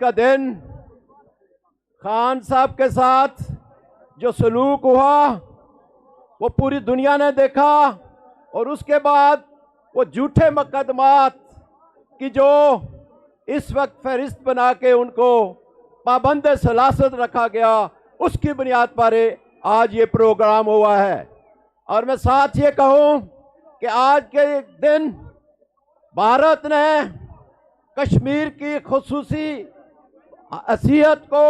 का दिन खान साहब के साथ जो सलूक हुआ वो पूरी दुनिया ने देखा, और उसके बाद वो झूठे मुकदमात की जो इस वक्त फहरिस्त बना के उनको पाबंद सलासत रखा गया, उसकी बुनियाद पर आज ये प्रोग्राम हुआ है। और मैं साथ ये कहूँ कि आज के दिन भारत ने कश्मीर की खुसूसी हैसियत को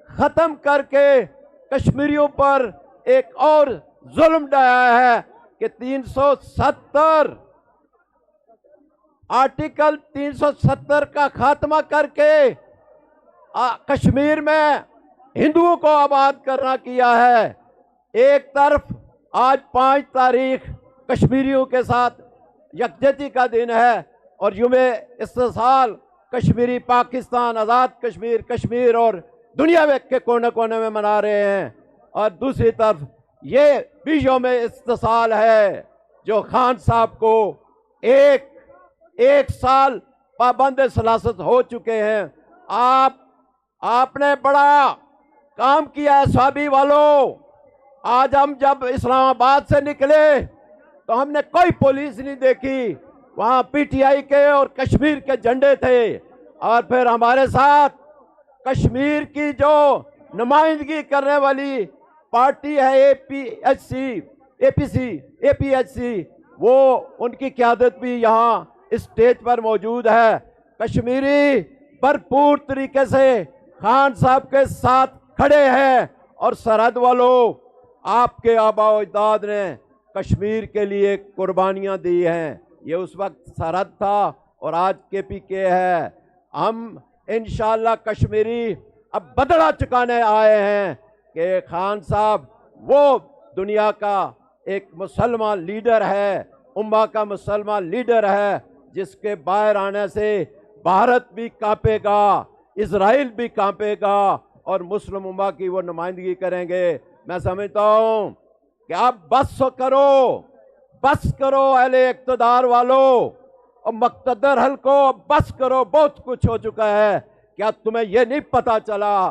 ख़त्म करके कश्मीरियों पर एक और जुल्म ढाया है कि 370 आर्टिकल 370 का खात्मा करके कश्मीर में हिंदुओं को आबाद करना किया है। एक तरफ आज 5 तारीख कश्मीरियों के साथ यकजहती का दिन है और यूमे इस्तेसाल कश्मीरी पाकिस्तान, आज़ाद कश्मीर, कश्मीर और दुनिया के कोने कोने में मना रहे हैं, और दूसरी तरफ ये भी यौम इस्तेसाल है जो खान साहब को एक साल पाबंद सलासत हो चुके हैं। आपने बड़ा काम किया है स्वाबी वालों। आज हम जब इस्लामाबाद से निकले तो हमने कोई पुलिस नहीं देखी, वहाँ पीटीआई के और कश्मीर के झंडे थे, और फिर हमारे साथ कश्मीर की जो नुमाइंदगी करने वाली पार्टी है एपीएचसी, वो उनकी क़यादत भी यहाँ इस स्टेज पर मौजूद है। कश्मीरी भरपूर तरीके से खान साहब के साथ खड़े हैं, और सरहद वालों, आपके आबा व अजदाद ने कश्मीर के लिए कुर्बानियाँ दी हैं। ये उस वक्त सरहद था और आज केपीके है। हम इंशाअल्लाह कश्मीरी अब बदला चुकाने आए हैं कि खान साहब वो दुनिया का एक मुसलमान लीडर है, उम्मा का मुसलमान लीडर है, जिसके बाहर आने से भारत भी कांपेगा, इजराइल भी कांपेगा, और मुस्लिम उम्मा की वो नुमाइंदगी करेंगे। मैं समझता हूँ कि आप बस करो अहले इक़्तिदार वालों, और मुक़्तदर हल्को बस करो, बहुत कुछ हो चुका है। क्या तुम्हें ये नहीं पता चला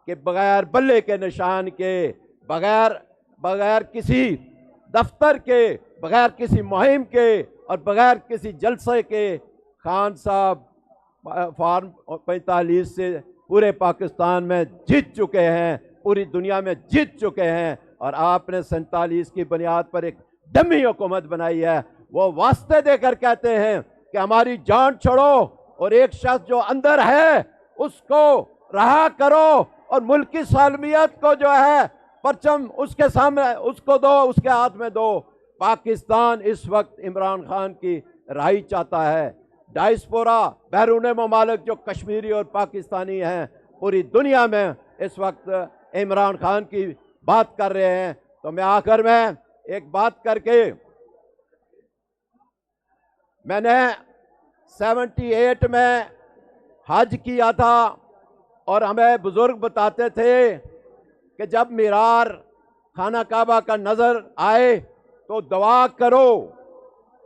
कि बगैर बल्ले के निशान के, बगैर किसी दफ्तर के, बगैर किसी मुहिम के और बगैर किसी जलसे के खान साहब फॉर्म 45 से पूरे पाकिस्तान में जीत चुके हैं, पूरी दुनिया में जीत चुके हैं, और आपने 47 की बुनियाद पर एक डमी हुकूमत बनाई है। वो वास्ते देकर कहते हैं कि हमारी जान छोड़ो, और एक शख्स जो अंदर है उसको रहा करो, और मुल्क की सालमियत को जो है परचम उसके सामने उसको दो, उसके हाथ में दो। पाकिस्तान इस वक्त इमरान खान की रहाई चाहता है। डायस्पोरा बैरून ममालिक जो कश्मीरी और पाकिस्तानी हैं पूरी दुनिया में इस वक्त इमरान खान की बात कर रहे हैं। तो मैं आखिर में एक बात करके, मैंने 78 में हज किया था, और हमें बुजुर्ग बताते थे कि जब मीरार खाना काबा का नज़र आए तो दुआ करो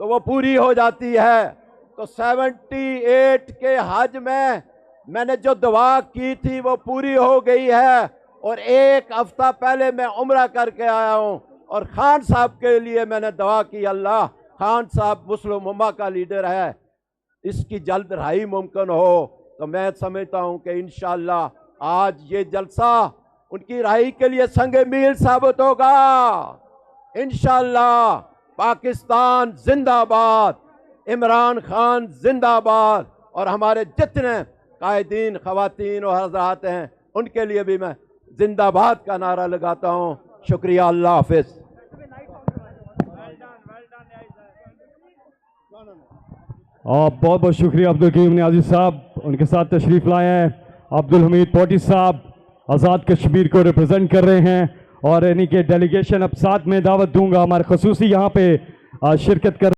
तो वो पूरी हो जाती है। तो 78 के हज में मैंने जो दुआ की थी वो पूरी हो गई है, और एक हफ्ता पहले मैं उम्रा करके आया हूँ, और खान साहब के लिए मैंने दुआ की, अल्लाह खान साहब मुस्लिम उम्मा का लीडर है, इसकी जल्द रहाई मुमकिन हो। तो मैं समझता हूँ कि इंशाअल्लाह आज ये जलसा उनकी रहाई के लिए संगे मील साबित होगा। इंशाअल्लाह पाकिस्तान जिंदाबाद, इमरान खान जिंदाबाद, और हमारे जितने कायदीन, ख़वातीन और हज़रात हैं उनके लिए भी मैं जिंदाबाद का नारा लगाता हूँ। शुक्रिया, अल्लाह हाफ़िज़। और बहुत बहुत शुक्रिया अब्दुल करीम नियाज़ी साहब, उनके साथ तशरीफ़ लाए हैं अब्दुल हमीद पोटी साहब, आज़ाद कश्मीर को रिप्रेजेंट कर रहे हैं, और इन्हीं के डेलीगेशन अब साथ में दावत दूंगा हमारे खसूसी यहाँ पे शिरकत कर